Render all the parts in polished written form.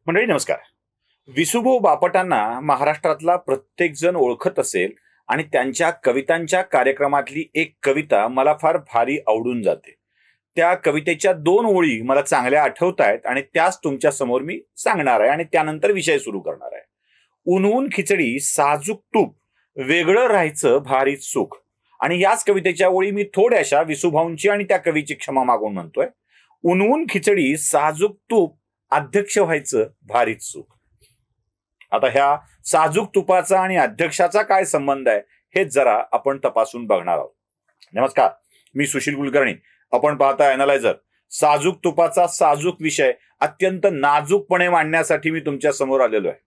मंडळी नमस्कार. विसुभाऊ बापटांना महाराष्ट्रातला प्रत्येक जण ओळखत असेल आणि त्यांच्या कवितांच्या कार्यक्रमातली एक कविता मला फार भारी आवडून जाते. त्या कवितेच्या 2 ओळी मला चांगल्या आठवत आहेत आणि त्याच तुमच्या समोर मी सांगणार आहे आणि त्यानंतर विषय सुरू करणार आहे. ऊन खिचडी साजूक तूप वेगळं राहायचं भारीच सुख. आणि याच कवितेच्या ओळी मी थोड्याशा विसुभाऊंची आणि त्या कवीची क्षमा मागून म्हणतोय. ऊन खिचडी साजूक तूप अध्यक्ष व्हायचं भारीच सुख. आता ह्या साजूक तुपाचा आणि अध्यक्षाचा काय संबंध आहे हे जरा आपण तपासून बघणार आहोत. नमस्कार, मी सुशील कुलकर्णी. आपण पाहता अॅनालायझर. साजूक तुपाचा साजूक विषय अत्यंत नाजूकपणे मांडण्यासाठी मी तुमच्या समोर आलेलो आहे.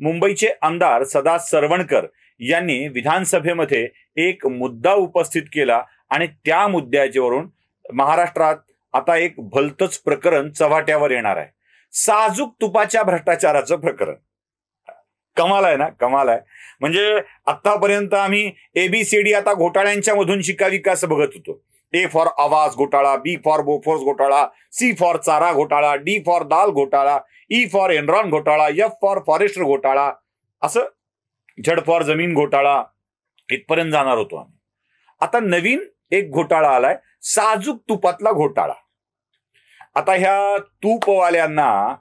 मुंबईचे आमदार सदा सरवणकर यांनी विधानसभेमध्ये एक मुद्दा उपस्थित केला आणि त्या मुद्द्यावरून महाराष्ट्रात आता एक भलतच प्रकरण चव्हाट्यावर येणार आहे. साजूक तुपाच्या भ्रष्टाचाराचं प्रकरण. कमाल आहे ना, कमाल आहे. म्हणजे आतापर्यंत आम्ही एबीसीडी आता घोटाळ्यांच्या मधून शिकावी का असं बघत होतो. ए फॉर आवाज घोटाळा, बी फॉर बोफोर्स घोटाळा, सी फॉर चारा घोटाळा, डी फॉर दाल घोटाळा, ई फॉर एनरॉन घोटाळा, एफ फॉर फॉरेस्ट घोटाळा, असं झड फॉर जमीन घोटाळा इथपर्यंत जाणार होतो आम्ही. आता नवीन एक घोटाळा आलाय, साजूक तुपातला घोटाळा. आता ह्या तूपवाल्यांना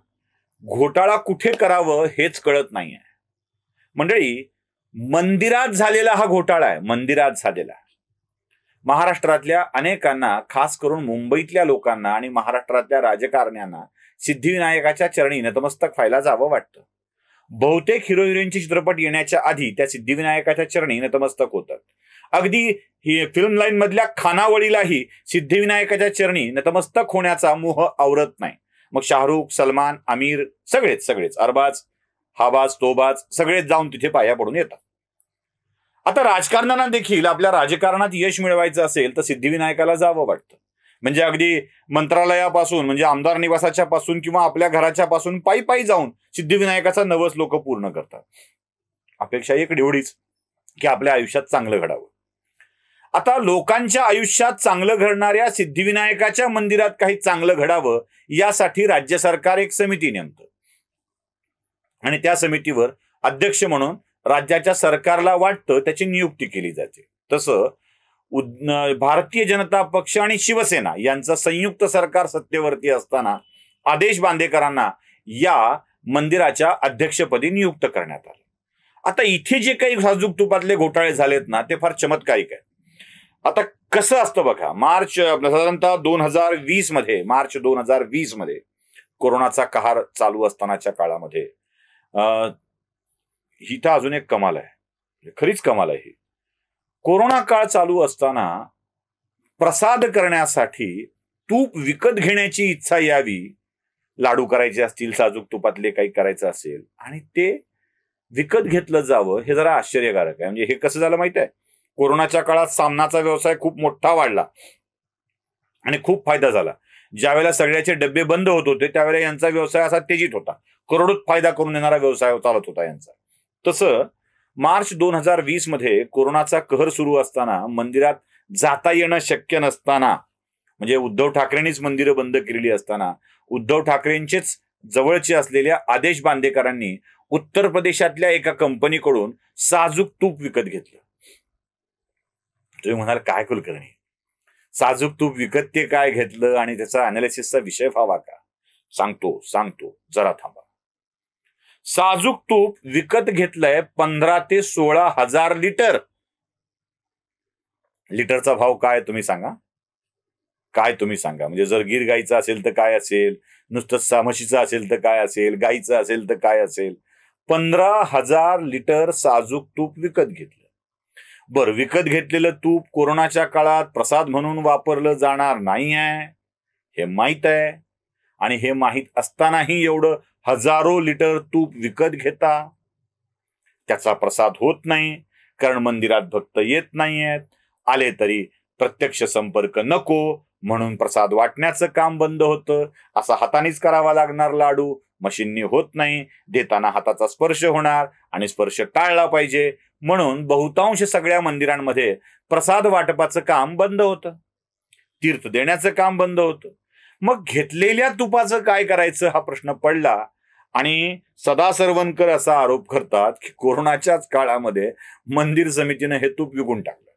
घोटाळा कुठे करावं हेच कळत नाहीये. मंडळी, मंदिरात झालेला हा घोटाळा आहे. मंदिरात झालेला. महाराष्ट्रातल्या अनेकांना, खास करून मुंबईतल्या लोकांना आणि महाराष्ट्रातल्या राजकारण्यांना सिद्धिविनायकाच्या चरणी नतमस्तक व्हायला जावं वाटतं. बहुतेक हिरो हिरोईनचे चित्रपट येण्याच्या आधी त्या सिद्धिविनायकाच्या चरणी नतमस्तक होतात. अगदी ही फिल्म लाईन मधल्या खानावळीलाही सिद्धिविनायकाच्या चरणी नतमस्तक होण्याचा मोह आवरत नाही. मग शाहरुख, सलमान, आमिर सगळेच अरबाज, हाबाज, तोबाज सगळेच जाऊन तिथे पाया पडून येतात. आता राजकारण्यांना देखील आपल्या राजकारणात यश मिळवायचं असेल तर सिद्धिविनायकाला जावं वाटतं. म्हणजे अगदी मंत्रालयापासून, म्हणजे आमदार निवासाच्या पासून किंवा आपल्या घराच्या पासून पायी पायी जाऊन सिद्धिविनायकाचा नवस लोक पूर्ण करतात. अपेक्षा एक एवढीच की आपल्या आयुष्यात चांगलं घडावं. आता लोकांच्या आयुष्यात चांगलं घडणाऱ्या सिद्धिविनायकाच्या मंदिरात काही चांगलं घडावं यासाठी राज्य सरकार एक समिती नेमतं आणि त्या समितीवर अध्यक्ष म्हणून राज्याच्या सरकारला वाटतं त्याची नियुक्ती केली जाते. तसं भारतीय जनता पक्ष आणि शिवसेना यांचं संयुक्त सरकार सत्तेवरती असताना आदेश बांदेकरांना या मंदिराच्या अध्यक्षपदी नियुक्त करण्यात आलं. आता इथे जे काही साजूक तुपातले घोटाळे झालेत ना, ते फार चमत्कारिक आहे. आता कसं असतं बघा, साधारणतः 2020 मध्ये कोरोनाचा कहर चालू असतानाच्या काळामध्ये ही तर अजून एक कमाल आहे, खरीच कमाल आहे ही. कोरोना काळ चालू असताना प्रसाद करण्यासाठी तूप विकत घेण्याची इच्छा यावी. लाडू करायचे असतील, साजूक तुपातले काही करायचं असेल आणि ते विकत घेतलं जावं, हे जरा आश्चर्यकारक आहे. म्हणजे हे कसं झालं माहिती आहे, कोरोनाच्या काळात सामनाचा व्यवसाय खूप मोठा वाढला आणि खूप फायदा झाला. ज्यावेळेला सगळ्याचे डबे बंद होत होते त्यावेळेला यांचा व्यवसाय असा तेजीत होता. करोडोत फायदा करून येणारा व्यवसाय चालत होता यांचा. तसं मार्च 2020 मध्ये कोरोनाचा कहर सुरू असताना, मंदिरात जाता येणं शक्य नसताना, म्हणजे उद्धव ठाकरेंनीच मंदिरं बंद केलेली असताना, उद्धव ठाकरेंचेच जवळचे असलेल्या आदेश बांदेकरांनी उत्तर प्रदेशातल्या एका कंपनीकडून साजूक तूप विकत घेतलं. तुम्ही म्हणाल काय कुलकर्णी, साजूक तूप विकत ते काय घेतलं आणि त्याचा अनालिसिसचा विषय व्हावा का? सांगतो जरा थांबा. साजूक तूप विकत घेतलंय 15 ते 16 हजार लिटर. लिटरचा भाव काय तुम्ही सांगा, म्हणजे जर गिर गाईचं असेल तर काय असेल, नुसतं म्हशीचं असेल तर काय असेल, गाईचं असेल तर काय असेल. 15,000 लिटर साजूक तूप विकत घेतलं. बरं, विकत घेतलेलं तूप कोरोनाच्या काळात प्रसाद म्हणून वापरलं जाणार नाही आहे हे माहीत आहे. आणि हे माहीत असतानाही एवढं हजारो लिटर तूप विकत घेता. त्याचा प्रसाद होत नाही कारण मंदिरात भक्त येत नाहीयेत. आले तरी प्रत्यक्ष संपर्क नको म्हणून प्रसाद वाटण्याचं काम बंद होतं. असा हातानेच करावा लागणार लाडू, मशीननी होत नाही. देताना हाताचा स्पर्श होणार आणि स्पर्श टाळला पाहिजे म्हणून बहुतांश सगळ्या मंदिरांमध्ये प्रसाद वाटपाचं काम बंद होतं. तीर्थ देण्याचं काम बंद होतं. मग घेतलेल्या तुपाचं काय करायचं हा प्रश्न पडला आणि सदा सरवणकर असा आरोप करतात की कोरोनाच्याच काळामध्ये मंदिर समितीनं हे तूप विकून टाकलं.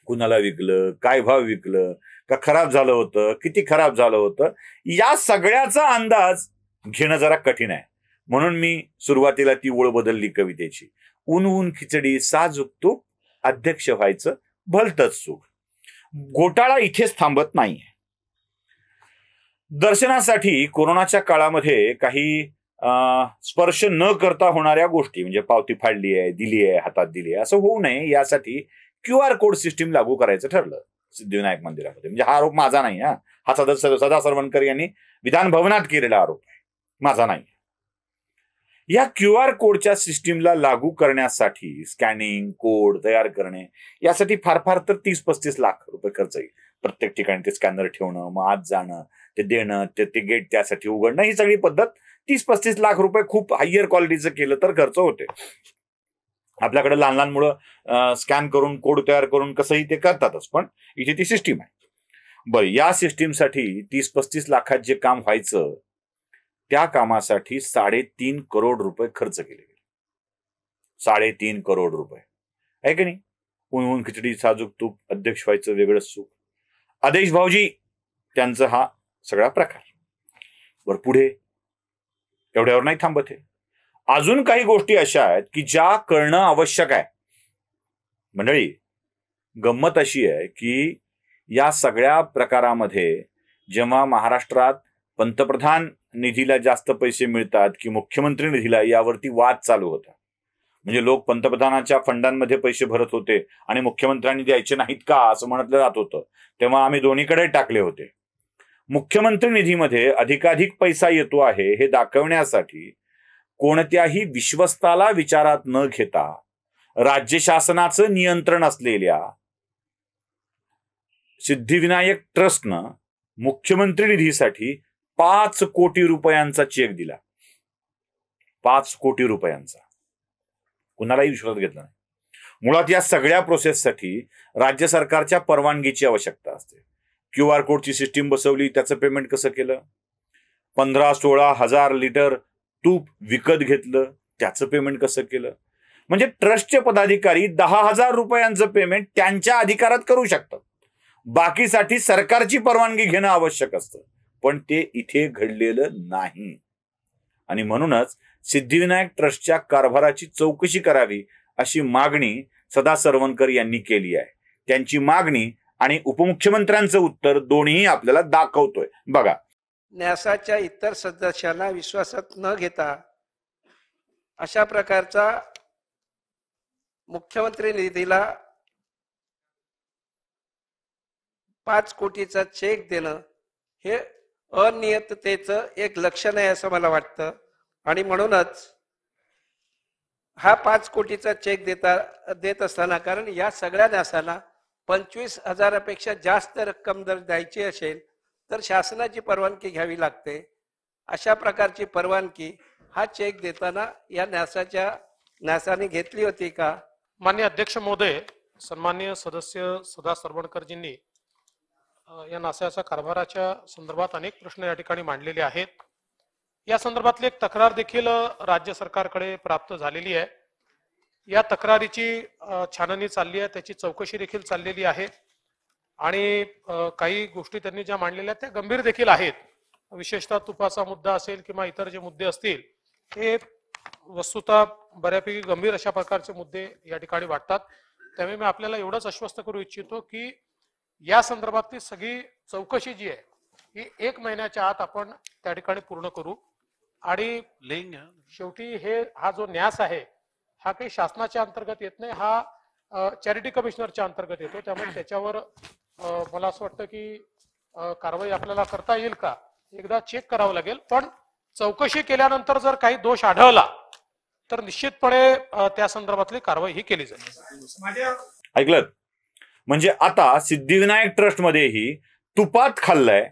कुणाला विकलं, काय भाव विकलं, का खराब झालं होतं, किती खराब झालं होतं, या सगळ्याचा अंदाज घेणं जरा कठीण आहे. म्हणून मी सुरुवातीला ती ओळ बदलली कवितेची. ऊन ऊन खिचडी साजूक तूप, अध्यक्ष व्हायचं भलतंच सुख. घोटाळा इथेच थांबत नाहीये. दर्शनासाठी कोरोनाच्या काळामध्ये काही स्पर्श न करता होणाऱ्या गोष्टी, म्हणजे पावती फाडली आहे, दिली आहे, हातात दिली आहे, असं होऊ नये यासाठी QR कोड सिस्टीम लागू करायचं ठरलं सिद्धिविनायक मंदिरामध्ये. म्हणजे हा आरोप माझा नाही, हा सदा सरवणकर यांनी विधान भवनात केलेला आरोप आहे, माझा नाही. या QR कोडच्या सिस्टीमला लागू करण्यासाठी स्कॅनिंग कोड तयार करणे यासाठी फार फार तर 30-35 लाख रुपये खर्च येईल. प्रत्येक ठिकाणी ते स्कॅनर ठेवणं, मग आत जाणं, ते देणं, ते गेट त्यासाठी उघडणं, ही सगळी पद्धत 30-35 लाख रुपये खूप हायर क्वालिटीचं केलं तर खर्च होते. आपल्याकडे लहान लहान मुलं स्कॅन करून कोड तयार करून कसंही ते करतातच, पण इथे ती सिस्टीम आहे. बरं, या सिस्टीमसाठी 30-35 लाखात जे काम व्हायचं त्या कामासाठी 3.5 करोड रुपये खर्च केले गेले. 3.5 करोड रुपये आहे की नाही. ऊन ऊन खिचडी साजूक तूप, अध्यक्ष व्हायचं वेगळंच सुख. आदेश भाऊजी त्यांचा हा सगळा प्रकार. बर, पुढे एवढ्यावर नाही थांबत. अजून काही गोष्टी अशा आहेत की ज्या कळणं आवश्यक आहे. मंडळी, गंमत अशी आहे की या सगळ्या प्रकारामध्ये जेव्हा महाराष्ट्रात पंतप्रधान निधीला जास्त पैसे मिळतात की मुख्यमंत्री निधीला, यावरती वाद चालू होता. म्हणजे लोक पंतप्रधानाच्या फंडांमध्ये पैसे भरत होते आणि मुख्यमंत्र्यांनी द्यायचे नाहीत का असं म्हणलं जात होतं. तेव्हा आम्ही दोन्हीकडे टाकले होते. मुख्यमंत्री निधीमध्ये अधिकाधिक पैसा येतो आहे हे दाखवण्यासाठी कोणत्याही विश्वस्ताला विचारात न घेता राज्य शासनाचं नियंत्रण असलेल्या सिद्धिविनायक ट्रस्टनं मुख्यमंत्री निधीसाठी 5 कोटी रुपयांचा चेक दिला. 5 कोटी रुपयांचा. कुणालाही विश्वासात घेतला नाही. मुळात या सगळ्या प्रोसेससाठी राज्य सरकारच्या परवानगीची आवश्यकता असते. QR कोडची सिस्टीम बसवली, त्याचं पेमेंट कसं केलं? 15-16 हजार लिटर तूप विकत घेतलं, त्याचं पेमेंट कसं केलं? म्हणजे ट्रस्टचे पदाधिकारी 10,000 रुपयांचं पेमेंट त्यांच्या अधिकारात करू शकतात. बाकीसाठी सरकारची परवानगी घेणं आवश्यक असतं, पण ते इथे घडलेलं नाही. आणि म्हणूनच सिद्धिविनायक ट्रस्टच्या कारभाराची चौकशी करावी अशी मागणी सदा सरवणकर यांनी केली आहे. त्यांची मागणी आणि उपमुख्यमंत्र्यांचं उत्तर दोन्ही आपल्याला दाखवतोय. बघा, न्यासाच्या इतर सदस्यांना विश्वासात न घेता अशा प्रकारचा मुख्यमंत्री निधीला 5 कोटीचा चेक देणं हे अनियमिततेचं एक लक्षण आहे असं मला वाटतं. आणि म्हणूनच हा 5 कोटीचा चेक देत असताना, कारण या सगळ्या न्यासाला 25,000पेक्षा जास्त रक्कम जर द्यायची असेल तर शासनाची परवानगी घ्यावी लागते. अशा प्रकारची परवानगी हा चेक देताना या न्यासाने घेतली होती का? माननीय अध्यक्ष महोदय, सन्माननीय सदस्य सदा सरवणकरजींनी या नासाच्या कारभाराच्या संदर्भात अनेक प्रश्न या ठिकाणी मांडलेले आहेत. या संदर्भातली एक तक्रार देखील राज्य सरकारकडे प्राप्त झालेली आहे. या तक्रारीची छाननी चालली आहे, त्याची चौकशी देखील चाललेली आहे आणि काही गोष्टी त्यांनी ज्या मांडलेल्या त्या गंभीर देखील आहेत. विशेषतः तुपाचा मुद्दा असेल किंवा इतर जे मुद्दे असतील हे वस्तुतः बऱ्यापैकी गंभीर अशा प्रकारचे मुद्दे या ठिकाणी वाटतात. त्यामुळे मी आपल्याला एवढंच आश्वस्त करू इच्छितो की या संदर्भातली सगळी चौकशी जी आहे ही 1 महिन्याच्या आत आपण त्या ठिकाणी पूर्ण करू. आणि शेवटी हा जो न्यास आहे हा काही शासनाच्या अंतर्गत येत नाही, हा चॅरिटी कमिशनरच्या अंतर्गत येतो. त्यामुळे त्याच्यावर मला असं वाटतं की कारवाई आपल्याला करता येईल का एकदा चेक करावं लागेल. पण चौकशी केल्यानंतर जर काही दोष आढळला तर निश्चितपणे त्या संदर्भातली कारवाई ही केली जाईल. ऐकलं? म्हणजे आता सिद्धिविनायक ट्रस्टमध्येही तुपात खाल्लंय.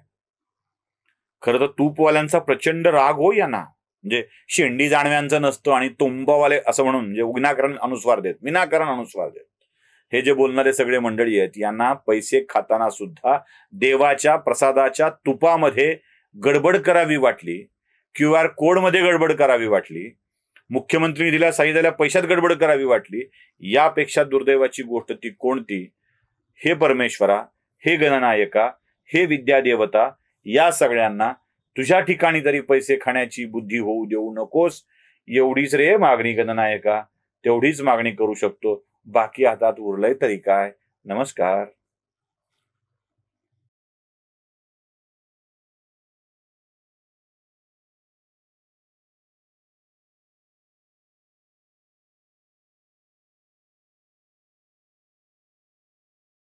खरं तर तूपवाल्यांचा प्रचंड राग हो यांना. म्हणजे शेंडी जाणव्यांचं नसतं आणि तुंबावाले असं म्हणून म्हणजे विनाकारण अनुस्वार देत. हे जे बोलणारे सगळे मंडळी आहेत यांना पैसे खाताना सुद्धा देवाच्या प्रसादाच्या तुपामध्ये गडबड करावी वाटली QR कोडमध्ये गडबड करावी वाटली, मुख्यमंत्र्यांनी दिल्या सांगितलेल्या पैशात गडबड करावी वाटली, यापेक्षा दुर्दैवाची गोष्ट ती कोणती? हे परमेश्वरा, हे गणनायका, हे विद्यादेवता, या सगळ्यांना तुझ्या ठिकाणी तरी पैसे खाण्याची बुद्धी होऊ देऊ नकोस. एवढीच रे मागणी गणनायका, तेवढीच मागणी करू शकतो. बाकी हातात उरलंय तरी काय. नमस्कार.